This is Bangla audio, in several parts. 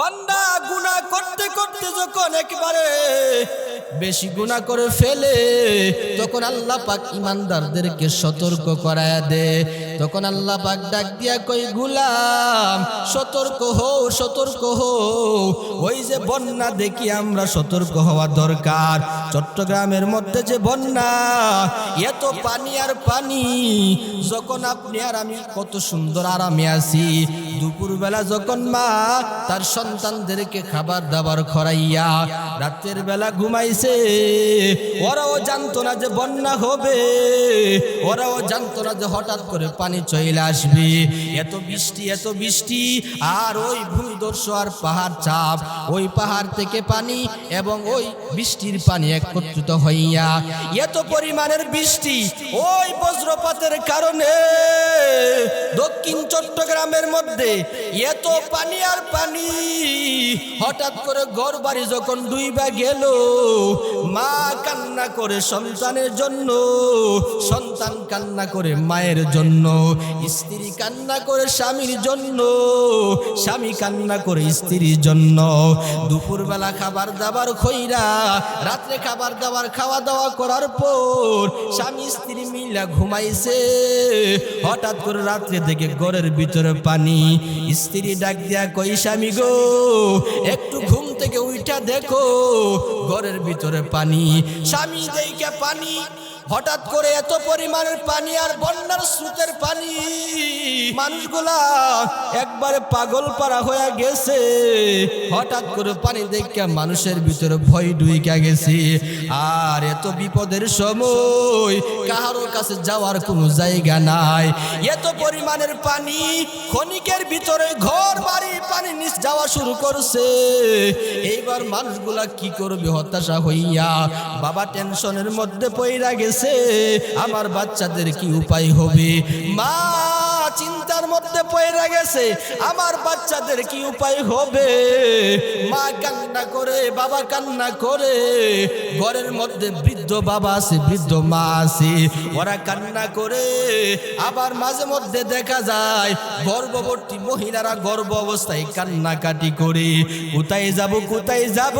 বান্দা গুনাহ করতে করতে যখন একবারে বেশি গুনাহ করে ফেলে তখন আল্লাহ পাক ঈমানদারদেরকে সতর্ক করায়া দেয়। তখন আল্লাহ পাক ডাক দিয়া কই, গোলাম সতর্ক হও, সতর্ক হও। ওই যে বন্যা দেখি আমরা সতর্ক হওয়া দরকার। চট্টগ্রামের মধ্যে যে বন্যা, এত পানি আর পানি, যখন আপনি আর আমি কত সুন্দর আরামে আছি, দুপুরবেলা যখন মা তার সন্তানদেরকে খাবার দাবার খরাইয়া রাতের বেলা ঘুমাইছে, ওরাও জানতো না যে বন্যা হবে, ওরাও জানতো না যে হঠাৎ করে পানি চলে আসবে। এত বৃষ্টি, এত বৃষ্টি, আর ওই ভূমিধস আর পাহাড় চাপ, ওই পাহাড় থেকে পানি এবং ওই বৃষ্টির পানি একত্রিত হইয়া এত পরিমাণের বৃষ্টি, ওই বজ্রপাতের কারণে দক্ষিণ চট্টগ্রামের মধ্যে এত পানি আর পানি। হঠাৎ করে ঘর বাড়ি যখন ডুইবা গেল, মা কান্না করে সন্তানের জন্য, সন্তান কান্না করে মায়ের জন্য, স্ত্রী কান্না করে স্বামীর জন্য, স্বামী কান্না করে স্ত্রীর জন্য। দুপুরবেলা খাবার দাবার খইরা রাত্রে খাবার দাবার খাওয়া দাওয়া করার পর স্বামী স্ত্রী মিলা ঘুমাইছে। হঠাৎ করে রাত্রে থেকে ঘরের ভিতরে পানি। স্ত্রী ডাক দিয়া কই, স্বামী গো একটু ঘুম থেকে উঠা দেখো, ঘরের ভিতরে পানি। স্বামী দেখে পানি, হঠাৎ করে এত পরিমাণের পানি আর বন্যার স্রোতের পানি, মানুষগুলা একবারে পাগল পারা হয়ে গেছে। হঠাৎ করে পানি দেখে মানুষের ভিতরে ভয় ঢুইকা গেছে। আর এত বিপদের সময় কারো কাছে যাওয়ার কোনো জায়গা নাই। এত পরিমাণের পানি, ক্ষণিকের ভিতরে ঘর বাড়ি পানি নিচ যাওয়া শুরু করছে। এইবার মানুষগুলা কি করবে হতাশা হইয়া, বাবা টেনশনের মধ্যে পইরা গেছে, আমার বাচ্চাদের কি উপায় হবে। মা চিন্তার মধ্যে পড়ে গেছে, আমার বাচ্চাদের কি উপায় হবে। মা কান্না করে, বাবা কান্না করে, ঘরের মধ্যে বৃদ্ধ বাবা আছে, বৃদ্ধ মা আছে, ওরা কান্না করে। আবার মাঝে মধ্যে দেখা যায় গর্ভবতী মহিলারা গর্ভ অবস্থায় কান্নাকাটি করে, কোথায় যাব, কোথায় যাব,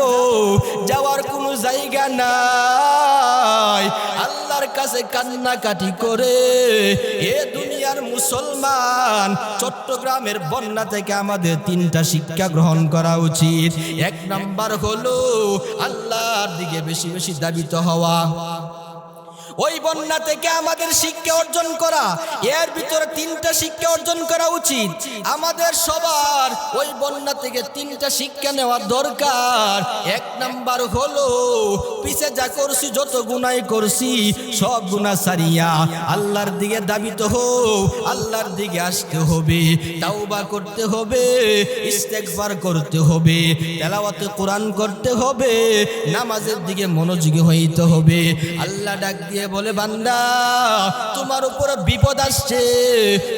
যাওয়ার কোনো জায়গা নাই। আল্লাহর কাছে কান্নাকাটি করে। এ দুনিয়ার মুসলমান, চট্টগ্রামের বন্যা থেকে আমাদের তিনটা শিক্ষা গ্রহণ করা উচিত। এক নাম্বার হলো আল্লাহর দিকে বেশি বেশি ধাবিত হওয়া। ওই বন্যা থেকে আমাদের শিক্ষা অর্জন করা, এর ভিতরে তিনটা শিক্ষা অর্জন করা উচিত আমাদের সবার। ওই বন্যা থেকে তিনটা শিক্ষা নেওয়া দরকার। এক নাম্বার হলো পিছে যা করছি, যত গুনাহ করছি সব গুনাহ ছাড়িয়া আল্লাহর দিকে ধাবিত হও, আল্লাহর দিকে আসতে হবে, তাওবা করতে হবে, ইস্তেগফার করতে হবে, তেলাওয়াতে কোরআন করতে হবে, নামাজের দিকে মনোযোগী হইতে হবে। আল্লাহ ডাক দিয়ে বলে, বান্দা তোমার উপরে বিপদ আসছে,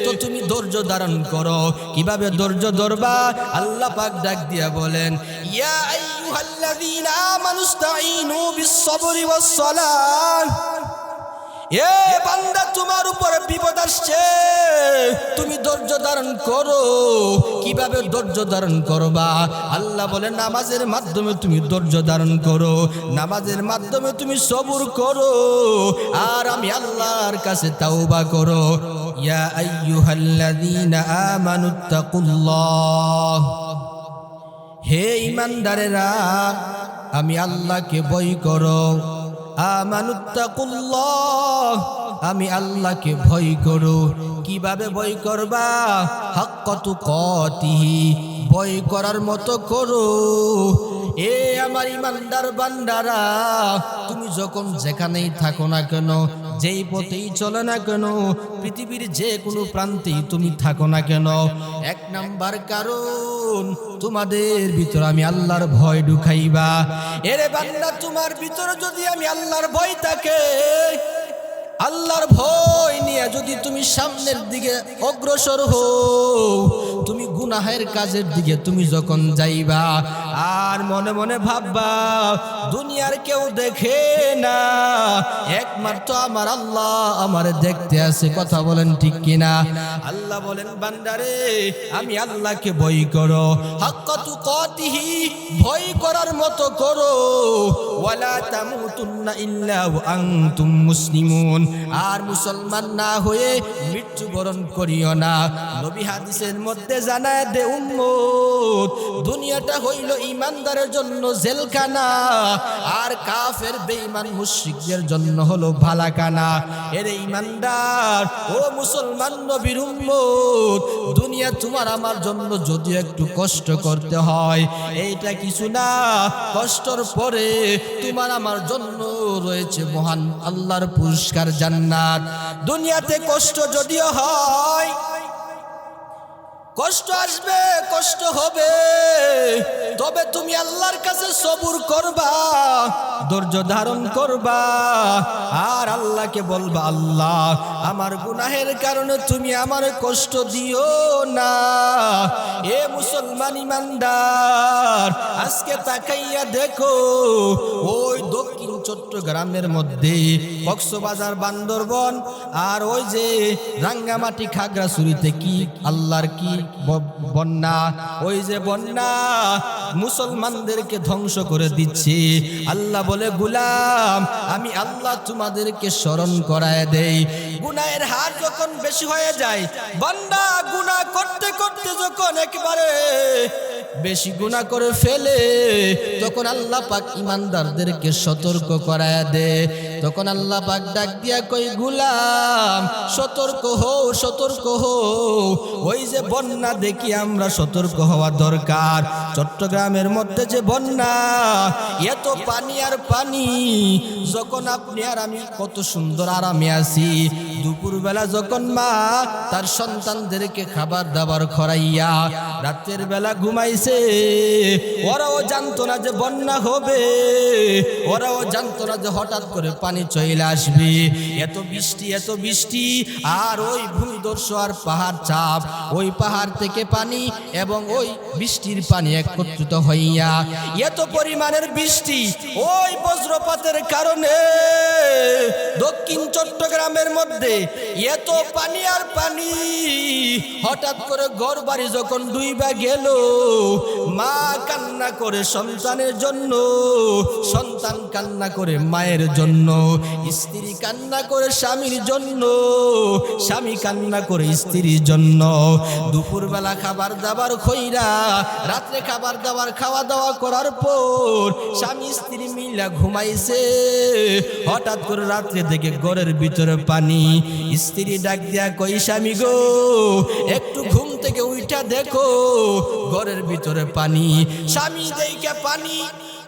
তো তুমি ধৈর্য ধারণ করো। কিভাবে ধৈর্য ধরবা? আল্লাহ পাক ডাক দিয়া বলেন, ইয়া আইয়ুহাল্লাযীনা আমানুস্তাঈনু বিস-সাবরি ওয়াস-সালাহ। এ বান্দা তোমার উপরে বিপদ আসছে, তুমি ধৈর্য ধারণ করো। কিভাবে ধৈর্য ধারণ করবা? আল্লাহ বলে, নামাজের মাধ্যমে তুমি ধৈর্য ধারণ করো, নামাজের মাধ্যমে তুমি সবুর করো, আর আমি আল্লাহর কাছে তাওবা করো। ইয়া আইয়ুহাল্লাযীনা আমানুত্তাকুল্লাহ। হে ঈমানদারেরা, আমি আল্লাহকে ভয় করো। আমানুত্তাকুল্লাহ, আমি আল্লাহকে ভয় করো। কিভাবে ভয় করবা? হাক্কা তুকাতিহি, ভয় করার মতো করো। এ আমার ইমানদার বান্দারা, তুমি যখন যেখানেই থাকো না কেন, যেই পথেই চলো না কেন, পৃথিবীর যে কোনো প্রান্তেই তুমি থাকো না কেন, এক নাম্বার কারণ তোমাদের ভিতর আমি আল্লাহর ভয় ঢুকাইবা। এরে বান্দা, তোমার ভিতরে যদি আমি আল্লাহর ভয় থাকে, আল্লাহর ভয় নিয়ে যদি তুমি সামনের দিকে অগ্রসর হও, তুমি গুনাহের কাজের দিকে তুমি যখন যাইবা আর মনে মনে ভাববা দুনিয়ার কেউ দেখে না, একমাত্র আমার আল্লাহ আমারে দেখতে আছে। কথা বলেন ঠিক কিনা? আল্লাহ বলেন বান্দারে আমি আল্লাহকে ভয় করো, হাক্কা তুকাতিহি, ভয় করার মতো করো, ওয়ালা তামুতুন্না ইল্লা ওয়া আনতুম মুসলিমুন, আর মুসলমান না হয়ে মৃত্যুবরণ করিও না। নবী হাদিসের মধ্যে জানায় দে উম্মত, দুনিয়াটা হইল ঈমানদারের জন্য জেলখানা, আর কাফের বেঈমান মুশরিকদের জন্য হলো ভালাখানা। এর ঈমানদার ও মুসলমান নবীর উম্মত, দুনিয়া তোমার আমার জন্য যদি একটু কষ্ট করতে হয় এইটা কিছু না, কষ্টর পরে তোমার আমার জন্য রয়েছে মহান আল্লাহর পুরস্কার জান্নাত। দুনিয়াতে কষ্ট যদিও হয়, কষ্ট আসবে, কষ্ট হবে, তবে তুমি আল্লাহর কাছে সবুর করবা, ধৈর্য ধারণ করবা, আর আল্লাহকে বলবা আল্লাহ আমার গুনাহের কারণে তুমি আমার কষ্ট দিও না। এ মুসলমান ইমানদার, আজকে তাকাইয়া দেখো ওই দক্ষিণ চট্টগ্রামের মধ্যে কক্সবাজার, বান্দরবন, আর ওই যে রাঙ্গামাটি, খাগড়াছড়িতে কি আল্লাহর কি বন্যা, ওই যে বন্যা মুসলমানদেরকে ধ্বংস করে দিচ্ছে। আল্লাহ বলে গোলাম আমি আল্লাহ তোমাদেরকে স্মরণ করায় দেই। গুনাহের হার যখন বেশি হয়ে যায়, বান্দা গুনাহ করতে করতে যখন একবারে বেশি গুনাহ করে ফেলে, তখন আল্লাহ পাক ইমানদারদেরকে সতর্ক করায় দে। তখন আল্লাহ পাক ডাক দিয়া কই গোলাম সতর্ক হও, সতর্ক হও। ওই যে বন্যা দেখি আমরা সতর্ক হওয়া দরকার। চট্টগ্রামের মধ্যে যে বন্যা, এত পানি আর পানি, যখন আপনি আর আমি কত সুন্দর আরামে আছি, দুপুরবেলা যখন মা তার সন্তানদেরকে খাবার দাবার খরাইয়া রাতের বেলা ঘুমাইছে, ওরাও জানতো না যে বন্যা হবে, ওরাও জানতো না যে হঠাৎ করে পানি চলে আসবে। এত বৃষ্টি, এত বৃষ্টি, আর ওই ভূমিধস আর পাহাড় চাপ, ওই পাহাড় থেকে পানি এবং ওই বৃষ্টির পানি একত্রিত হইয়া এত পরিমাণের বৃষ্টি, ওই বজ্রপাতের কারণে দক্ষিণ চট্টগ্রামের মধ্যে এত পানি আর পানি, হঠাৎ করে ঘর বাড়ি যখন ডুইবা গেল, মা কান্না করে সন্তানের জন্য, সন্তান কান্না করে মায়ের জন্য, স্ত্রী কান্না করে স্বামীর জন্য, স্বামী কান্না করে স্ত্রীর জন্য। দুপুরবেলা খাবার দাবার খইরা রাত্রে খাবার দাবার খাওয়া দাওয়া করার পর স্বামী স্ত্রী মিলা ঘুমাইছে, হঠাৎ করে রাত্রে থেকে ঘরের ভিতরে পানি। স্ত্রী ডাক দিয়া কই স্বামী গো একটু ঘুম থেকে উঠা দেখো ঘরের ভিতরে পানি। স্বামী দেখে পানি,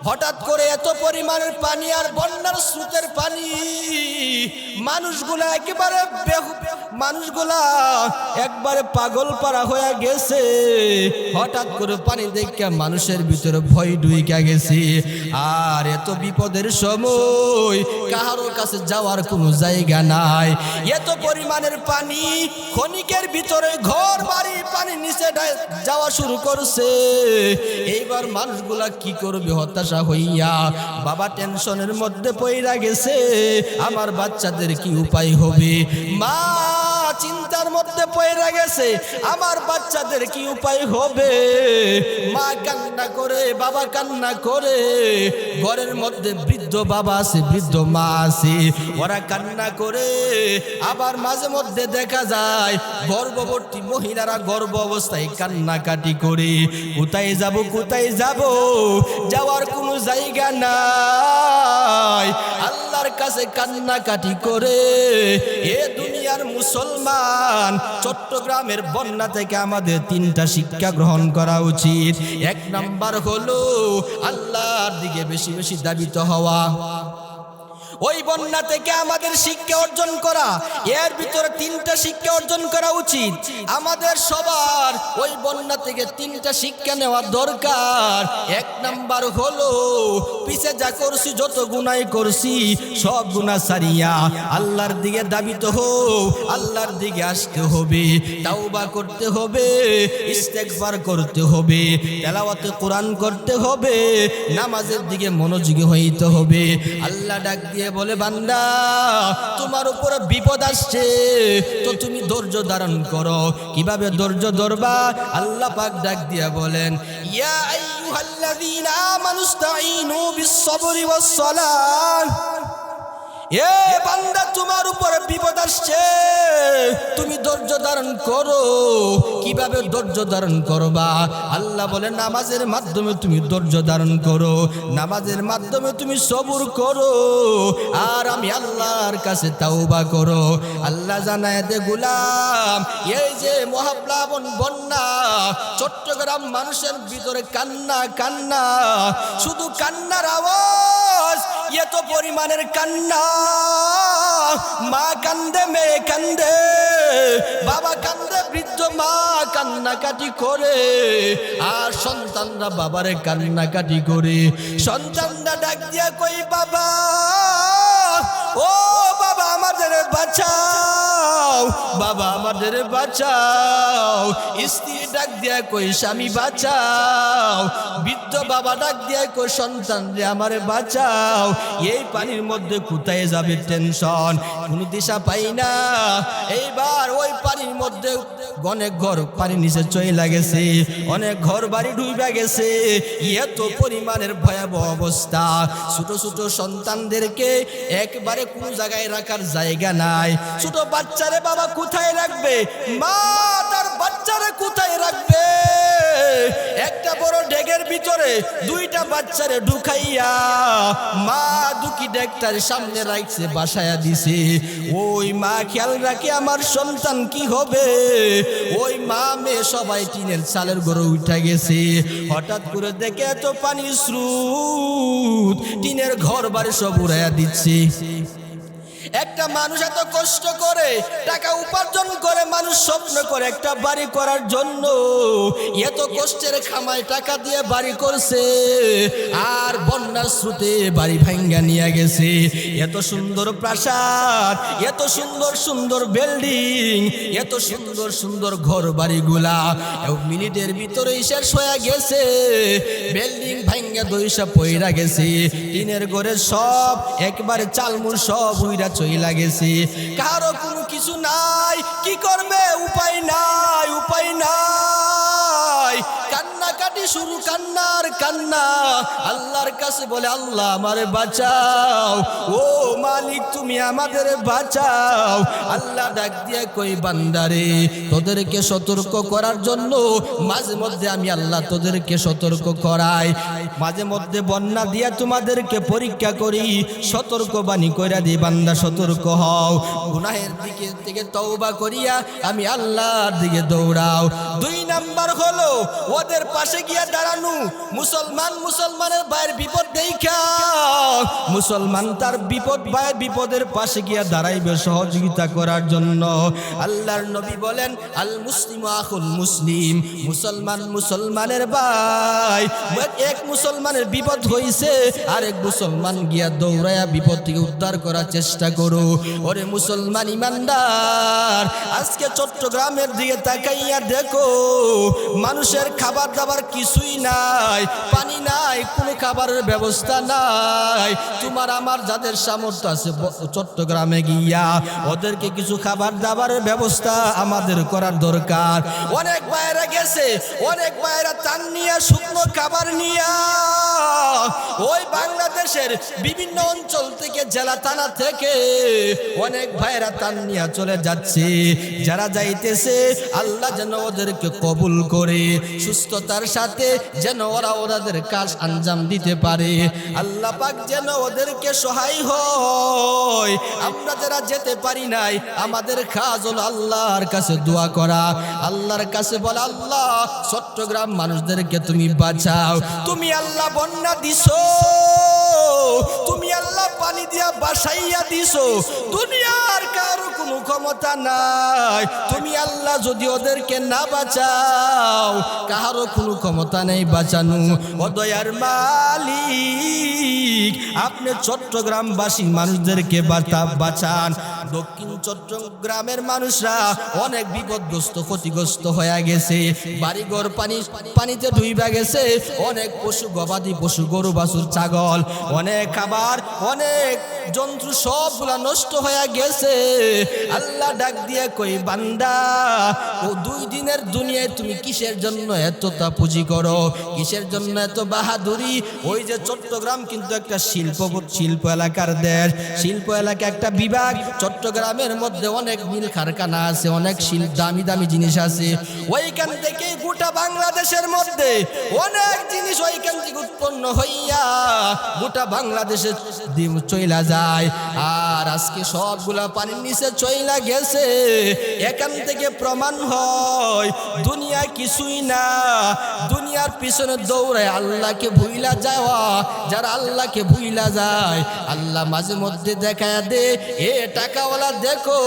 হঠাৎ করে এত পরিমাণের পানি আর বন্যার স্রোতের পানি, মানুষগুলা একেবারে মানুষগুলা একবারে পাগল পারা হয়ে গেছে। হঠাৎ করে পানি দেখে মানুষের ভিতরে ভয় ঢুইকা গেছে। আর এত বিপদের সময় কারোর কাছে যাওয়ার কোনো জায়গা নাই, এত পরিমাণের পানি, ক্ষণিকের ভিতরে ঘর বাড়ি পানি নিচে যাওয়া শুরু করছে। এইবার মানুষগুলা কি করবে হতাশা হইয়া, বাবা টেনশনের মধ্যে পইরা গেছে, আমার বাচ্চাদের কি উপায় হবে। মা চিন্তার মধ্যে পইরা গেছে, আমার বাচ্চাদের কি উপায় হবে। মা কান্না করে, বাবা কান্না করে, ঘরের মধ্যে বৃদ্ধ বাবা আছে, বৃদ্ধ মা আছে, ওরা কান্না করে। আবার মাঝে মধ্যে দেখা যায় গর্ভবতী মহিলারা গর্ভ অবস্থায় কান্নাকাটি করে, কোথায় যাব, কোথায় যাব, যাওয়ার কোনো জায়গা নাই, আল্লাহর কাছে কান্নাকাটি করে। এ দুনিয়ার মুসলমান, চট্টগ্রামের বন্যা থেকে আমাদের তিনটা শিক্ষা গ্রহণ করা উচিত। এক নাম্বার হলো আল্লাহর দিকে বেশি বেশি দাবিত হওয়া। ওই বন্যা থেকে আমাদের শিক্ষা অর্জন করা, এর ভিতরে তিনটা শিক্ষা অর্জন করা উচিত আমাদের সবার। ওই বন্যা থেকে তিনটা শিক্ষা নেওয়া দরকার। এক নাম্বার হলো পিছে যা করছি, যত গুনাহ করছি সব গুনাহ সারিয়া আল্লাহর দিকে দাবিত হও, আল্লাহর দিকে আসতে হবে, তাওবা করতে হবে, ইস্তেগফার করতে হবে, তেলাওয়াতে কোরআন করতে হবে, নামাজের দিকে মনোযোগী হইতে হবে। আল্লাহ ডাক দিয়ে বলে, বান্দা তোমার উপরে বিপদ আসছে তো তুমি ধৈর্য ধারণ করো। কিভাবে ধৈর্য ধরবা? আল্লাহ পাক ডাক দিয়ে বলেন, ইয়া আইয়ুহাল্লাযীনা আমানুস্তাঈনু বিস-সাবরি ওয়াস-সালাহ। এ বান্দা তোমার উপরে বিপদ আসছে, তুমি ধৈর্য ধারণ করো। কিভাবে ধৈর্য ধারণ করবা? আল্লাহ বলে, নামাজের মাধ্যমে তুমি ধৈর্য ধারণ করো, নামাজের মাধ্যমে তুমি সবুর করো, আর আমি আল্লাহর কাছে তাওবা করো। আল্লাহ জানায় দে গোলাম, এই যে মহাপ্লাবন বন্যা, চট্টগ্রাম মানুষের ভিতরে কান্না কান্না, শুধু কান্নার আওয়াজ, এত পরিমাণের কান্না। মা কান্দে, মেয়ে কান্দে, বাবা কান্দে, বৃদ্ধ মা কান্নাকাটি করে, আর সন্তানরা বাবারে কান্নাকাটি করে। সন্তানরা ডাক দিয়া কই, বাবা ও বাবা আমাদের বাঁচাও, বাবা আমাদের বাঁচাও। স্ত্রী ডাক দিয়া কই, স্বামী বাঁচাও। বৃদ্ধ বাবা ডাক দিয়া কই, সন্তান রে আমারে বাঁচাও। এই পানির মধ্যে কোথায় যাবে, টেনশন, কোনো দিশা পাই না। এইবার ওই পানির মধ্যে অনেক ঘর পানি নিচে চলে গেছে, অনেক ঘর বাড়ি ডুবে গেছে। এত পরিমাণের ভয়াবহ অবস্থা। ছোট ছোট সন্তানদেরকে একবারে কোনো জায়গায় রাখার জায়গা নাই। ছোট বাচ্চারে বাবা কোথায় রাখবে? মা তার বাচ্চারে কোথায় রাখবে? একটা বড় ডেগের ভিতরে দুইটা বাচ্চারে ঢুকাইয়া মা দুকি ডেকটার সামনে রাখছে, বাসায়া দিছে। ওই মা খেয়াল রাখে আমার সন্তান কি হবে। ওই মা মেয়ে সবাই টিনের চালের ঘরে উঠে গেছে। হঠাৎ করে দেখে এত পানির স্রোত, টিনের ঘর বাড়ি সব উড়াইয়া দিচ্ছে। একটা মানুষ এত কষ্ট করে টাকা উপার্জন করে, মানুষ স্বপ্ন করে একটা বাড়ি করার জন্য, এত কষ্টের খামায় টাকা দিয়ে বাড়ি করছে, আর বন্যার স্রোতে বাড়ি ভাঙ্গা নিয়ে গেছে। এত সুন্দর প্রাসাদ, এত সুন্দর সুন্দর বিল্ডিং, এত সুন্দর সুন্দর ঘর বাড়িগুলা মিনিটের ভিতরে শেষ হয়ে গেছে। বিল্ডিং ভাঙ্গা দইসা পইরা গেছে, টিনের ঘরে সব একবারে চালমুল সব উইরা চইলা গেছে। কারো কোনো কিছু নাই, কি করবে? উপায় নাই, উপায় নাই। কান্নাকাটি শুরু, কান্নার কান্না। আল্লাহর কাছে বলে, আল্লাহ আমারে বাঁচাও, ও মালিক তুমি আমাদের বাঁচাও। আল্লাহ ডাক দিয়ে কই, বান্দারে তোদেরকে সতর্ক করার জন্য মাঝে মধ্যে আমি আল্লাহ তোদেরকে সতর্ক করাই। মাঝে মধ্যে বন্যা দিয়া তোমাদেরকে পরীক্ষা করি, সতর্ক বাণী কইরা দিই, বান্দা সতর্ক হও, গুনাহের দিকে থেকে তওবা করিয়া আমি আল্লাহর দিকে দৌড়াও। দুই নাম্বার হলো ওদের পাশে গিয়া দাঁড়ানো। মুসলমান মুসলমানের ভাইয়ের বিপদ দেখা, মুসলমান তার বিপদ ভাইয়ের বিপদের পাশে গিয়া দাঁড়াইবে সহযোগিতা করার জন্য। আল্লাহর নবী বলেন, আল মুসলিম আখুল মুসলিম, মুসলমান মুসলমানের ভাই। এক মুসলমানের বিপদ হইছে, আরেক মুসলমান গিয়া দৌড়াইয়া বিপদ থেকে উদ্ধার করার চেষ্টা করো। ওরে মুসলমান ইমানদার, আজকে চট্টগ্রামের দিকে তাকাইয়া দেখো, মানুষের খাবার দাবার কিছুই নাই, পানি নাই, কোনো খাবারের ব্যবস্থা নাই। তোমার আমার যাদের সামর্থ্য আছে চট্টগ্রামে গিয়া ওদেরকে কিছু খাবার দাবারের ব্যবস্থা আমাদের করার দরকার। অনেক বাইরে গেছে, অনেক বাইরে তান নিয়ে শুকনো খাবার নিয়া ওই বাংলাদেশের বিভিন্ন অঞ্চল থেকে, জেলা থানা থেকে অনেক ভাইরা তান নিয়ে চলে যাচ্ছে। যারা যাইতেছে আল্লাহ যেন ওদেরকে কবুল করে, সুস্থতার সাথে যেন ওরা ওদের কাজ আঞ্জাম দিতে পারে। আল্লাহ পাক যেন ওদেরকে সহায় হয়। আমরা যারা যেতে পারি নাই, আমাদের কাজ হলো আল্লাহর কাছে দোয়া করা, আল্লাহর কাছে বলা, আল্লাহ চট্টগ্রাম মানুষদেরকে তুমি বাঁচাও। তুমি আল্লাহ বন্যা দিছো, তুমি তুমি আল্লাহ পানি দিয়া বাসাইয়া দিছো, দুনিয়ার কারো কোনো ক্ষমতা নাই। তুমি আল্লাহ যদি ওদেরকে না বাঁচাও, কারো কোনো ক্ষমতা নেই বাঁচানো। ও দয়ার মালিক, আপনি চট্টগ্রামবাসী মানুষদেরকে বাঁচান। দক্ষিণ চট্টগ্রামের মানুষরা অনেক বিপদগ্রস্ত, ক্ষতিগ্রস্ত হয়ে গেছে, বাড়িঘর পানিতে ডুইবা গেছে, অনেক পশু গবাদি পশু, গরু বাছুর ছাগল, অনেক খাবার, অনেক জন্তু সবগুলা নষ্ট হয়ে গেছে। আল্লাহ ডাক দিয়ে কই, বান্দা ও 2 দিনের দুনিয়ায় তুমি কিসের জন্য এতটা পুঁজি করো, কিসের জন্য এত বাহাদুরি? ওই যে চট্টগ্রাম কিন্তু একটা শিল্প এলাকার দেশ, শিল্প এলাকা একটা বিভাগ। চট্টগ্রামের মধ্যে অনেক মিল কারখানা আছে, অনেক দামি দামি জিনিস আছে। ওইখান থেকে গোটা বাংলাদেশের মধ্যে অনেক জিনিস ওইখান থেকে উৎপন্ন হইয়া গোটা বাংলাদেশে চইলা যায়। আর আজকে সবগুলা পানির নিচে চইলা গেছে। এখান থেকে প্রমাণ হয় দুনিয়া কিছুই না। দুনিয়ার পিছনে দৌড়ায় আল্লাহকে ভুইলা যাওয়া। যারা আল্লাহকে ভুইলা যায়, আল্লাহ মাঝে মধ্যে দেখায় দে, এ টাকাওয়ালা দেখো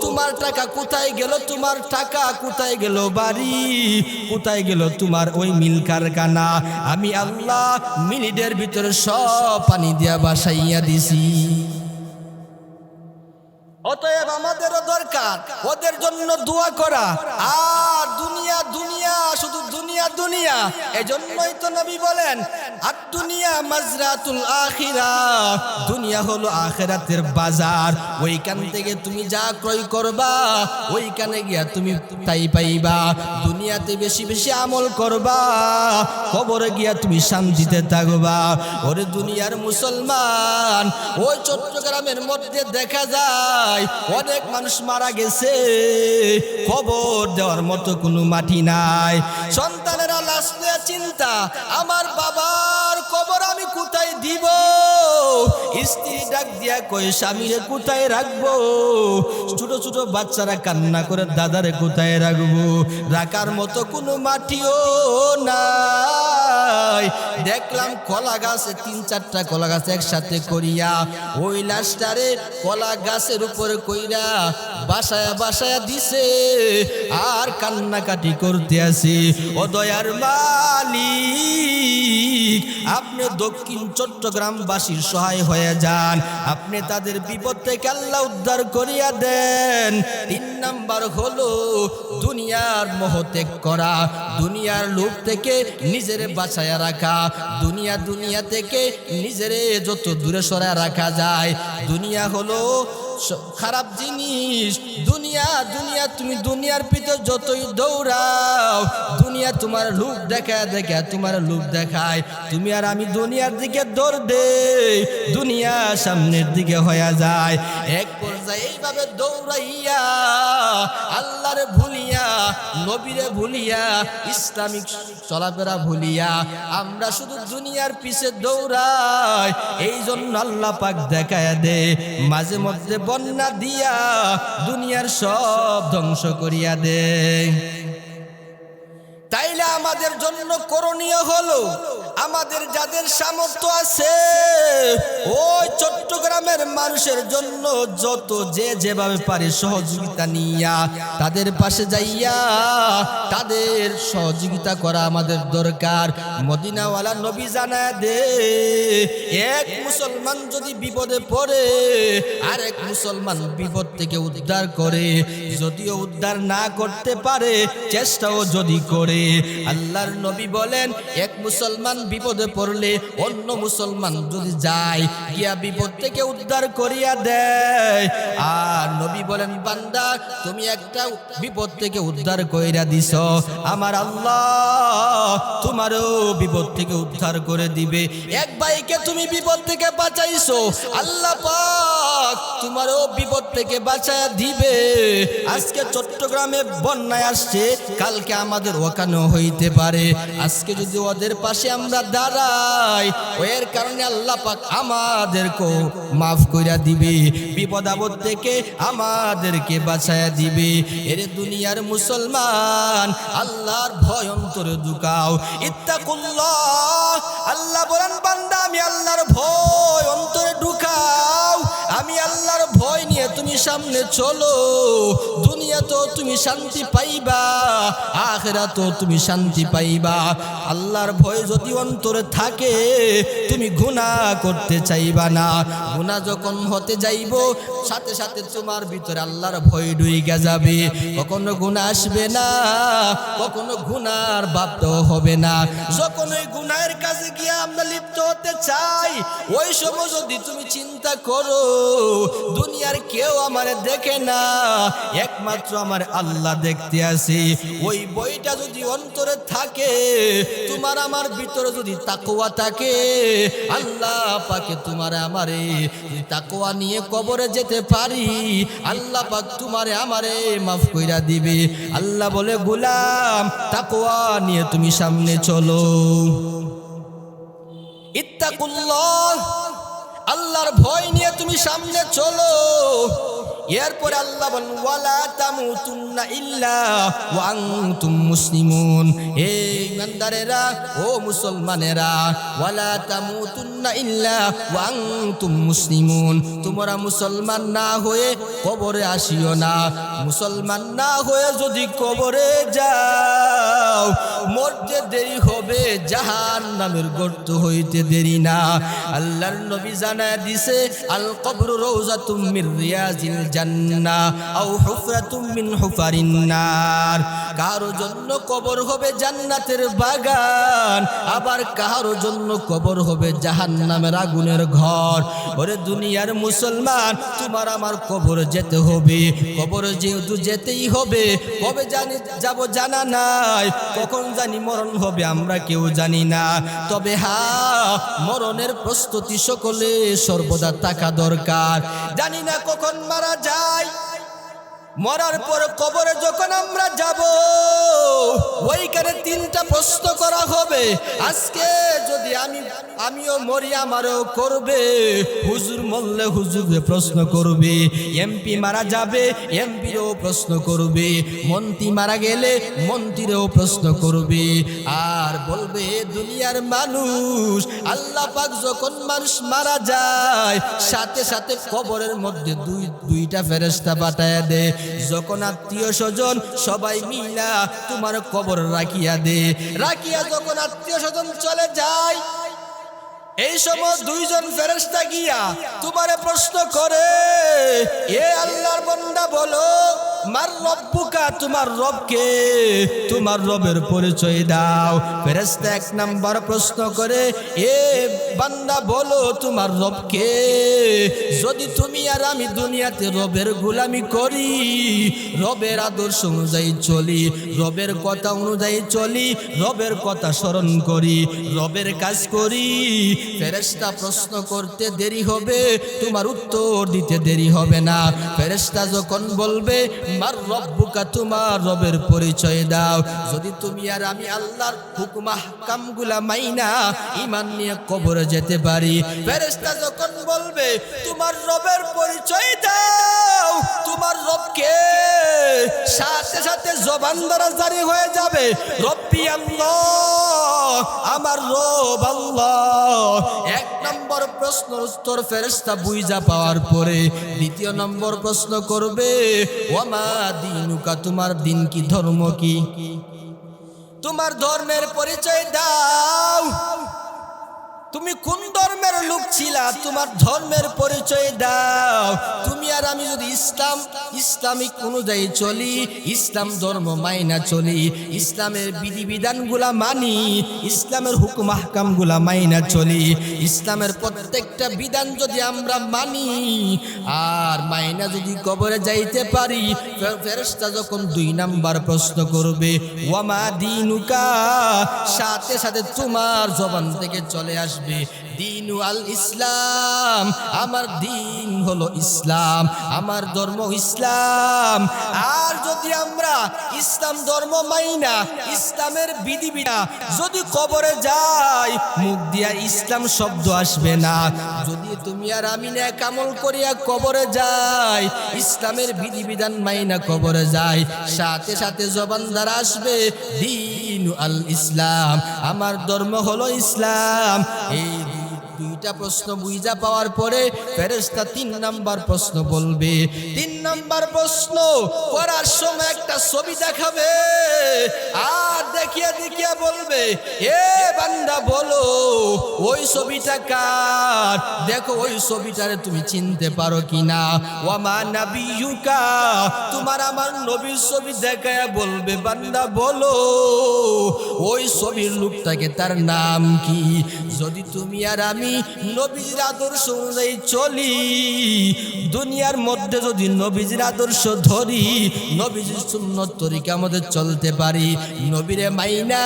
তোমার টাকা কোথায় গেল, তোমার টাকা কোথায় গেল, বাড়ি কোথায় গেল, তোমার ওই মিল কারখানা। আমি আল্লাহ মিনিটের ভিতরে সব পানি দিয়া বাসাইয়া দিছি। অতএব আমাদেরও দরকার ওদের জন্য দোয়া করা। আর দুনিয়া দুনিয়া, শুধু দুনিয়া দুনিয়া। এজন্যই তো নবী বলেন, আর দুনিয়া মাজরাতুল আখিরাহ, দুনিয়া হলো আখিরাতের বাজার। ওইখান থেকে তুমি যা ক্রয় করবা, ওইখানে গিয়া তুমি তাই পাইবা। দুনিয়াতে বেশি বেশি আমল করবা, কবরে গিয়া তুমি শান্তিতে থাকবা। ওরে দুনিয়ার মুসলমান, ওই চট্টগ্রামের মধ্যে দেখা যায় অনেক মানুষ মারা গেছে, কবর দেওয়ার মতো কোনো মাটি নাই। সন্তানেরা লাশ নিয়ে চিন্তা, আমার বাবার কবর আমি কোথায় দিব? স্ত্রী ডাক দিয়া কই, স্বামীরে কোথায় রাখবো? ছোট ছোট বাচ্চারা কান্না করে, দাদারে কোথায় রাখবো? রাখার মতো কোনো মাটিও নাই। দেখলাম কলা গাছে 3-4টা কলা গাছ একসাথে করিয়া ওই লাশটারে কলা গাছের উপরে কইরা বাসায়া বাসায়া দিছে, আর কান্নাকাটি করতে আছে। ও দয়ার মালিক, আপনি দক্ষিণ চট্টগ্রামবাসীর সহায় হয়ে যান। আপনি তাদের বিপদ থেকে আল্লাহ উদ্ধার করিয়া দেন। 3 নাম্বার হলো দুনিয়ার মোহ ত্যাগ করা, দুনিয়ার লোভ থেকে নিজেরে বাঁচায়া রাখা। দুনিয়া থেকে নিজেরে যত দূরে সরায় রাখা যায়। দুনিয়া হলো খারাপ জিনিস। দুনিয়া তুমি দুনিয়ার ভিতর যতই দৌড়াও, দুনিয়া তোমার লোভ দেখা তোমার লোভ দেখায়। তুমি আর আমি দুনিয়ার দিকে দৌড় দেই, দুনিয়া সামনের দিকে হয়ে যায়। এক পর্যায়ে এইভাবে দৌড়াইয়া আল্লাহরে ভুলিয়া, নবীরে ভুলিয়া, ইসলামিক চলাফেরা ভুলিয়া আমরা শুধু দুনিয়ার পিছে দৌড়াই। এই জন্য আল্লাহ পাক দেখায় দে, মাঝে মধ্যে বন্যা দিয়া দুনিয়ার সব ধ্বংস করিয়া দে। তাইলে আমাদের জন্য করণীয় হলো, আমাদের যাদের সামর্থ্য আছে ওই চট্টগ্রামের মানুষের জন্য যত যে যেভাবে পারে সহযোগিতা নিয়া তাদের পাশে যাইয়া তাদের সহযোগিতা করা আমাদের দরকার। মদিনাওয়ালা নবী জানায় দে, এক মুসলমান যদি বিপদে পড়ে আরেক মুসলমান বিপদ থেকে উদ্ধার করে, যদিও উদ্ধার না করতে পারে চেষ্টাও যদি করে। আল্লাহর নবী বলেন, এক মুসলমান বিপদে পড়লে অন্য মুসলমান যদি যায় গিয়া বিপদ থেকে উদ্ধার করিয়া দেয়। আর নবী বলেন, বান্দা তুমি একটা বিপদ থেকে উদ্ধার কইরা দিছ, আমার আল্লাহ তোমারও বিপদ থেকে উদ্ধার করে দিবে। এক ভাইকে তুমি বিপদ থেকে বাঁচাইছো, আল্লাহ পাক তোমারও বিপদ থেকে বাঁচায়া দিবে। আজকে চট্টগ্রামে বন্যায় আসছে, কালকে আমাদের ওখানেও হইতে পারে। আজকে যদি ওদের পাশে আমরা দাঁড়াই, এর কারণে আল্লাহ পাক আমাদেরকে মাফ কইরা দিবে, বিপদ আপদ থেকে আমাদেরকে বাঁচায়া দিবে। এর দুনিয়ার মুসলমান, আল্লাহর ভয় অন্তরে ঢুকাও। ইত্তাকুল্লাহ, আল্লাহ বলেন বান্দা আমি আল্লাহর ভয় অন্তরে সামনে চলো, দুনিয়াতেও তুমি শান্তি পাইবা, আখিরাতেও তুমি শান্তি পাইবা। আল্লাহর ভয় যদি অন্তরে থাকে তুমি গুনাহ করতে চাইবা না। গুনাহ যখন হতে যাইব সাথে সাথে তোমার ভিতরে আল্লাহর ভয় ঢুইকা যাবে, কখনো গুনাহ আসবে না, কখনো গুনাহর ভাবটাও হবে না। যখন ওই গুনাহের কাছে গিয়ে আমরা লিপ্ত হতে চাই, ওই সময় যদি তুমি চিন্তা করো দুনিয়ার কেউ আমারে দেখে না, একমাত্র আমার আল্লাহ দেখতে আছে, ওই বইটা যদি অন্তরে থাকে, তোমার আমার ভিতরে যদি তাকওয়া থাকে, আল্লাহ পাকে তোমারে আমারে তাকওয়া নিয়ে কবরে যেতে পারি, আল্লাহ পাক তোমারে আমারে মাফ কইরা দিবে। আল্লাহ বলে গোলাম তাকওয়া নিয়ে তুমি সামনে চলো, ইত্তাকুল্লাহ, আল্লাহর ভয় নিয়ে তুমি সামনে চলো। এরপরে আল্লাহ বলেন ওয়ালা তামুতুন্না ইল্লা ওয়া আনতুম মুসলিমুন, এই ইমানদারেরা ও মুসলমানেরা, ওয়ালা তামুতুন্না ইল্লা ওয়া আনতুম মুসলিমুন, তোমরা মুসলমান না হয়ে কবরে আসিও না। মুসলমান না হয়ে যদি কবরে যাও মরতে দেরি হবে, জাহান্নামের গর্ত হইতে দেরি না। আল্লাহর নবী জানায় দিছে আল কবরু রাউযাতুম মির রিয়াজিল জান্নাহ আও হুফরাতুম মিন হুফারিন নার, কারো জন্য কবর হবে জান্নাতের বাগান, আবার কারো জন্য কবর হবে জাহান্নামের আগুনের ঘর। ওরে দুনিয়ার মুসলমান, তোমার আমার কবর যেতে হবে, কবর যেহেতু যেতেই হবে, কবে জানি যাব জানা নাই, কখন জানি মরণ হবে আমরা কেউ জানি না। তবে হ্যাঁ, মরণের প্রস্তুতি সকলে সর্বদা থাকা দরকার। জানি না কখন মারা যায়, মরার পর কবরে যখন আমরা যাব ওইখানে তিনটা প্রশ্ন করা হবে। আজকে যদি আমিও মরি আমারও করবে, হুজুর মরলে হুজুরে প্রশ্ন করবে, এমপি মারা যাবে এমপিরও প্রশ্ন করবে, মন্ত্রী মারা গেলে মন্ত্রীরও প্রশ্ন করবে। আর বলবে দুনিয়ার মানুষ, আল্লাহ পাক যখন মানুষ মারা যায় সাথে সাথে কবরের মধ্যে দুইটা ফেরেশতা পাঠায়া দেয়। যখন আত্মীয় স্বজন সবাই মিলা তোমার কবর রাখিয়া দে, রাখিয়া যখন আত্মীয় স্বজন চলে যায়, এই সময় দুইজন ফেরেশতা গিয়া তোমারে প্রশ্ন করে, এ আল্লাহর বান্দা বলো মার রব্বুকা, তোমার রবকে, তোমার রবের পরিচয় দাও। ফেরেশতা এক নাম্বার প্রশ্ন করে, এ বান্দা বলো তোমার রবকে। যদি তুমি আর আমি দুনিয়াতে রবের গোলামি করি, রবের আদর্শ অনুযায়ী চলি, রবের কথা অনুযায়ী চলি, রবের কথা স্মরণ করি, রবের কাজ করি, ফেরেশতা প্রশ্ন করতে দেরি হবে, তোমার উত্তর দিতে দেরি হবে না। ফেরেশতা যখন বলবে মার রব্বুকা, তোমার রবের পরিচয় দাও, যদি তুমি আর আমি আল্লাহর হুকুম আহকামগুলা মাইনা ঈমান নিয়ে কবরে যেতে পারি, ফেরেশতা যখন বলবে তোমার রবের পরিচয় দাও, তোমার রবকে, সাথে সাথে জবান দ্বারা জারি হয়ে যাবে রব্বি আল্লাহ, আমার রব আল্লাহ। এক নম্বর প্রশ্ন উত্তর ফেরেশতা বুঝা পাওয়ার পরে দ্বিতীয় নম্বর প্রশ্ন করবে ওয়ামা দীনুকা, তোমার দিন কি, ধর্ম কি, তোমার ধর্মের পরিচয় দাও, তুমি কোন ধর্মের লোক ছিলা, তোমার ধর্মের পরিচয় দাও। তুমি আর আমি যদি ইসলামিক অনুযায়ী চলি, ইসলাম ধর্ম মাইনা চলি, ইসলামের বিধিবিধানগুলা মানি, ইসলামের হুকুম আহকামগুলা মাইনা চলি, ইসলামের প্রত্যেকটা বিধান যদি আমরা মানি আর মাইনা যদি কবরে যাইতে পারি, ফেরেশতা যখন দুই নাম্বার প্রশ্ন করবে ওয়ামা দীনুকা, সাথে সাথে তোমার জবান থেকে চলে আসবে দীনু আল ইসলাম, আমার দিন হলো ইসলাম, আমার ধর্ম ইসলাম। আর যদি আমরা ইসলাম ধর্ম মাইনা ইসলামের বিধিবিধান যদি কবরে যাই, মুখ দিয়া ইসলাম শব্দ আসবে না। যদি তুমি আর আমি নেক আমল করিয়া কবরে যাই, ইসলামের বিধিবিধান মাইনা কবরে যাই, সাথে সাথে জবান দ্বারা আসবে দীনু আল ইসলাম, আমার ধর্ম হলো ইসলাম। এই দুইটা প্রশ্ন বুঝা পাওয়ার পরে ফেরেশতা 3 নাম্বার প্রশ্ন বলবে। 3 নাম্বার প্রশ্ন করার সময় একটা ছবি দেখাবে আর দেখিয়ে দেখিয়ে বলবে, এ বান্দা বলো ওই ছবিটা কার, দেখো ওই ছবিটারে তুমি চিনতে পারো কিনা। ওয়া মা নাবিয়ুকা, তোমার আমার নবীর ছবি দেখায় বলবে, বান্দা বলো ওই ছবির লোকটাকে তার নাম কি। যদি তুমি আর আমি নবীর আদর্শ অনুযায়ী চলি, দুনিয়ার মধ্যে যদি নবীর আদর্শ ধরি, নবীর সুন্নত তরিকা আমাদের চলতে পারি, নবীরে মাইনা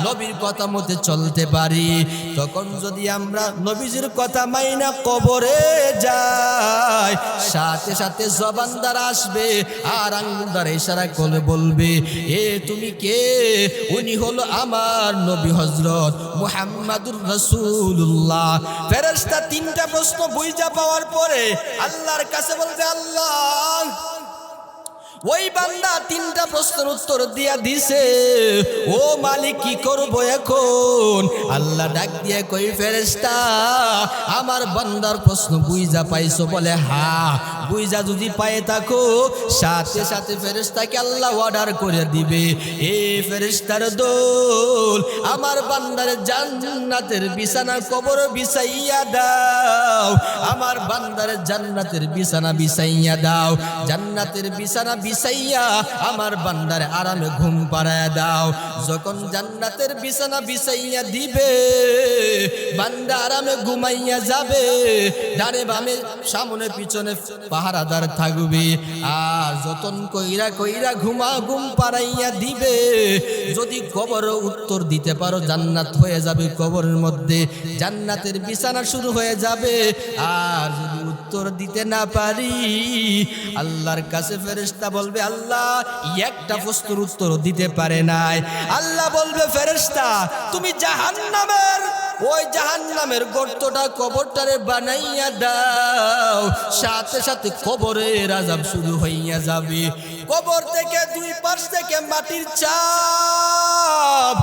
নবীর কথা মতে চলতে পারি, তখন যদি আমরা নবীজির কথা মাইনা কবরে যাই, সাথে সাথে জবান দ্বারা আসবে আর আঙ্গুল দ্বারা ইশারা করে বলবে, এ তুমি কে? উনি হলো আমার নবী হযরত মুহাম্মাদুর রাসূলুল্লাহ। ফেরেশতা 3টা প্রশ্ন বুঝা পাওয়ার পরে আল্লাহর কাছে বলবে, আল্লাহ ওই বান্দা 3টা প্রশ্নের উত্তর দিয়া দিছে, ও মালিক কি করব এখন? আল্লাহ ডাক দিয়ে কই, ফেরেশতা আমার বান্দার প্রশ্ন বুঝা পাইছো? বলে হ্যাঁ। বুঝা যদি পায়ে থাকো, সাথে সাথে ফেরেশতাকে আল্লাহ অর্ডার করে দিবে, এ ফেরেশতার দল আমার বান্দার জান্নাতের বিছানা কবর বিছাইয়া দাও, আমার বান্দার জান্নাতের বিছানা বিছাইয়া দাও, জান্নাতের বিছানা বিছাইয়া আমার বান্দার আরামে ঘুম পাড়ায়া দাও। যখন জান্নাতের বিছানা বিছাইয়া দিবে, বান্দা আরামে ঘুমাইয়া যাবে, ডানে বামে সামনে পিছনে পাহারাদার থাকবে, আর যতন কইরা কইরা ঘুম পাড়াইয়া দিবে। যদি কবর উত্তর দিতে পারো, জান্নাত হয়ে যাবে কবরের মধ্যে, জান্নাতের বিছানা শুরু হয়ে যাবে। আর যদি উত্তর দিতে না পারি, আল্লাহর কাছে ফেরেশতা বলবে, আল্লাহ একটা প্রশ্নের উত্তর দিতে পারে নাই। আল্লাহ বলবে, ফেরেশতা তুমি জাহান্নামের ওই জাহান্নামের গর্তটা কবরটারে বানাইয়া দাও, সাথে সাথে কবরের আযাব শুরু হইয়া যাবে। কবর থেকে 2 পাশ থেকে মাটির চাপ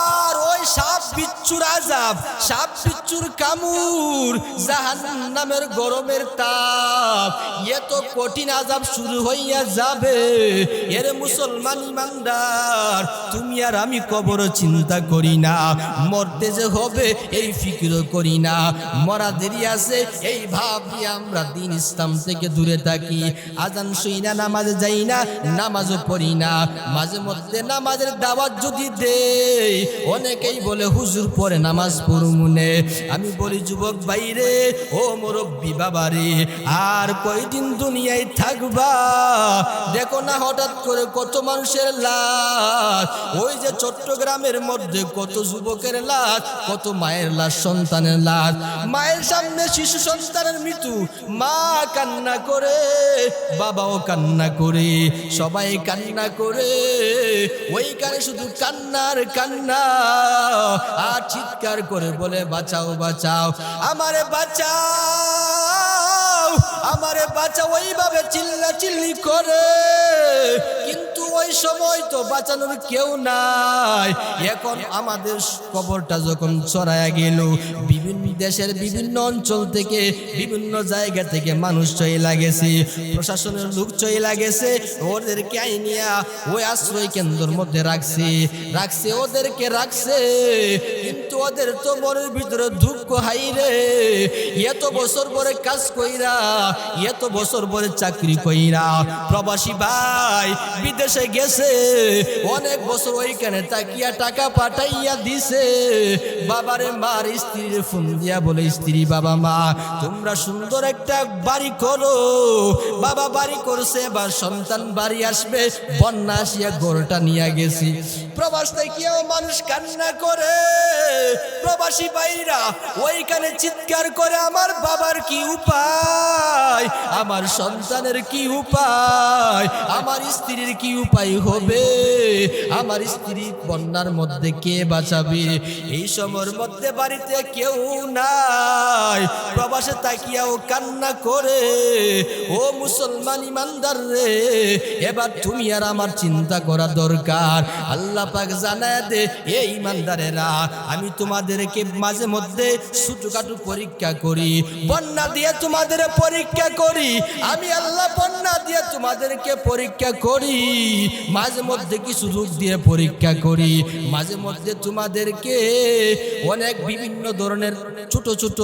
আর ওই সাপ বিচ্ছুর আযাব, সাপ বিচ্ছুর কামড়, জাহান্নামের গরমের তাপ, এত কঠিন আযাব শুরু হইয়া যাবে। এর মুসলমান ইমানদার, তুমি আর আমি কবর চিন্তা করি না, মরতে যে হবে এই ফিকিরও করি না, মরা দেরি আছে এই ভাব দিয়ে আমরা দিন ইসলাম থেকে দূরে থাকি। আজান শুই না, নামাজে যাই না, নামাজও পড়ি না, মাঝে মধ্যে নামাজের দাওয়াত যদি দেই, অনেকেই বলে হুজুর পরে নামাজ পড়ুমুনে। আমি বলি, যুবক ভাইরে, ও মুরব্বী বাবারে, আর কয়দিন দুনিয়ায় থাকবা? দেখো না হঠাৎ করে কত মানুষের লাশ, ওই যে চট্টগ্রামের মধ্যে কত যুবকের লাশ, কত মায়ের লাশ, সন্তানের লাশ, মায়ের সামনে শিশু সন্তানের মৃত্যু, মা কান্না করে, বাবাও কান্না করে, সবাই কান্না করে, ওইখানে শুধু কান্নার কান্না, আর চিৎকার করে বলে, বাঁচাও বাঁচাও আমারে বাঁচাও, আমারে বাঁচাও, ওইভাবে চিল্লা চিল্লি করে। কিন্তু ওই সময় তো বাঁচানোর কেউ নাই। এখন আমাদের কবরটা যখন ছড়ায়া গেল, বিভিন্ন দেশের বিভিন্ন অঞ্চল থেকে, বিভিন্ন জায়গা থেকে মানুষ চলে গেছে, প্রশাসনের লোক চলে গেছে, ওদেরকে আইনিয়া ওই আশ্রয় কেন্দ্রের মধ্যে রাখছে, ওদেরকে রাখছে। কিন্তু ওদের তো মনের ভিতরে দুঃখ, হাইরে এত বছর পরে কাজ কইরা, এত বছর পরে চাকরি কইরা, প্রবাসী ভাই বিদেশে গেছে, অনেক বছর ওইখানে তাকিয়া টাকা পাঠাইয়া দিছে, বাবারে মার স্ত্রীর ফোন দিয়া বলে, স্ত্রী বাবা মা তোমরা সুন্দর একটা বাড়ি করো। বাবা বাড়ি করছে, এবার সন্তান বাড়ি আসবে, বন্যা আসিয়া ঘরটা নিয়ে গেছি। প্রবাস থেকেও মানুষ কান্না করে, প্রবাসী ভাইরা ওইখানে চিৎকার করে, আমার বাবার কি উপায়, আমার সন্তানের কি উপায়, আমার স্ত্রীর কি উপায় হবে, আমার স্ত্রী বন্যার মধ্যে কে বাঁচাবে? এই সময়ের মধ্যে বাড়িতে কেউ নাই, প্রবাসে তাকিয়াও কান্না করে। ও মুসলমান ইমানদার রে, এবার তুমি আর আমার চিন্তা করা দরকার। আল্লাহ আল্লাহ পাক জানায় দে, এই ইমানদারেরা আমি তোমাদেরকে মাঝে মধ্যে ছোটখাটো পরীক্ষা করি, বন্যা দিয়ে তোমাদের পরীক্ষা করি, আমি আল্লাহ বন্যা দিয়ে তোমাদেরকে পরীক্ষা করি, মাঝে মধ্যে কিছু রোগ দিয়ে পরীক্ষা করি, মাঝে মধ্যে তোমাদেরকে অনেক বিভিন্ন ধরনের ছোট ছোট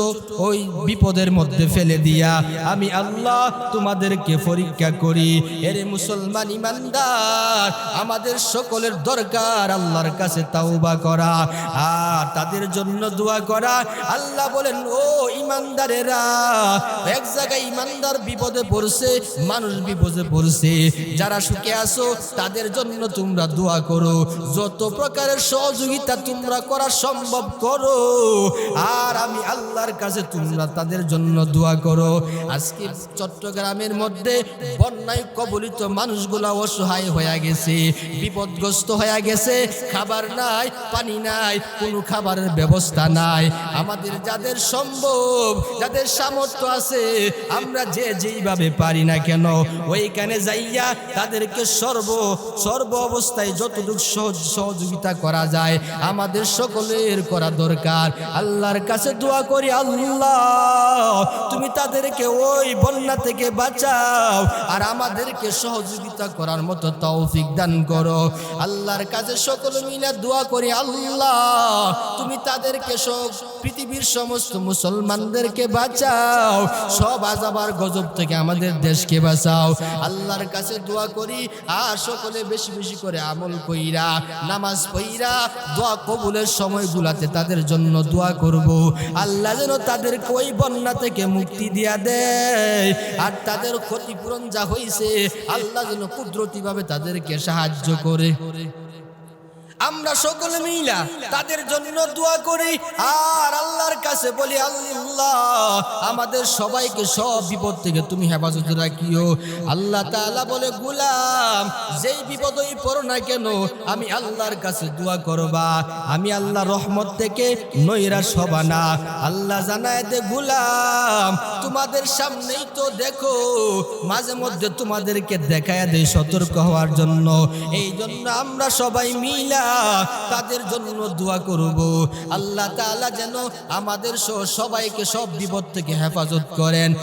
ওই বিপদের মধ্যে ফেলে দিয়া আমি আল্লাহ তোমাদেরকে পরীক্ষা করি। এরে মুসলমান ইমানদার, আমাদের সকলের দরকার আল্লাহর কাছে তাওবা করা আর তাদের জন্য দোয়া করা। আল্লাহ বলেন, ও ইমানদারেরা, এক জায়গায় ইমানদার বিপদে পড়ছে, মানুষ বিপদে পড়ছে, যারা সুখে আছো তাদের জন্য তোমরা দোয়া করো, যত প্রকারের সহযোগিতা তোমরা করা সম্ভব করো, আর আমি আল্লাহর কাছে তোমরা তাদের জন্য দোয়া করো। আজকে চট্টগ্রামের মধ্যে বন্যায় কবলিত মানুষগুলা অসহায় হয়ে গেছে, বিপদগ্রস্ত হয়ে গেছে, খাবার নাই, পানি নাই, কোনো খাবারের ব্যবস্থা নাই। আমাদের যাদের সম্ভব, যাদের সামর্থ্য আছে, আমরা যে যেইভাবে পারি না কেন ওইখানে যাইয়া তাদেরকে সর্ব অবস্থায় যতটুকু সহযোগিতা করা যায় আমাদের সকলের করা দরকার। আল্লাহর কাছে দোয়া করি, আল্লাহ তুমি তাদেরকে ওই বন্যা থেকে বাঁচাও আর আমাদেরকে সহযোগিতা করার মতো তৌফিক দান করো। আল্লাহর কাছে সকলে মিলে দোয়া করি, আল্লাহ তুমি তাদেরকে সব পৃথিবীর সমস্ত মুসলমানদেরকে বাঁচাও, সব আযাবার গজব থেকে আমাদের দেশকে বাঁচাও। আল্লাহর কাছে দোয়া করি আর সকলে বেশি বেশি করে আমল কইরা, নামাজ পড়া, দোয়া কবুলের সময়গুলাতে তাদের জন্য দোয়া করব। আল্লাহ যেন তাদেরকে ওই বন্যা থেকে মুক্তি দিয়া দেয় আর তাদের ক্ষতিপূরণ যা হয়েছে আল্লাহ যেন কুদরতিভাবে তাদেরকে সাহায্য করে। আমরা সকলে মিলা তাদের জন্য দোয়া করি আর আল্লাহর কাছে বলি, আল্লাহ আমাদের সবাইকে সব বিপদ থেকে তুমি হেফাজতে রাখিও। আল্লাহ তাআলা বলে, গোলাম যেই বিপদই পড়ো না কেন আমি আল্লাহর কাছে দোয়া করবা, আমি আল্লাহ রহমত থেকে নৈরাশ হবা না। আল্লাহ জানায় দে, গোলাম তোমাদের সামনেই তো দেখো, মাঝে মধ্যে তোমাদেরকে দেখায় দেয় সতর্ক হওয়ার জন্য, এই জন্য আমরা সবাই মিলা তাদের জন্য দোয়া করব। আল্লাহ তাআলা যেন আমাদের সবাইকে সব বিপদ থেকে হেফাজত করেন।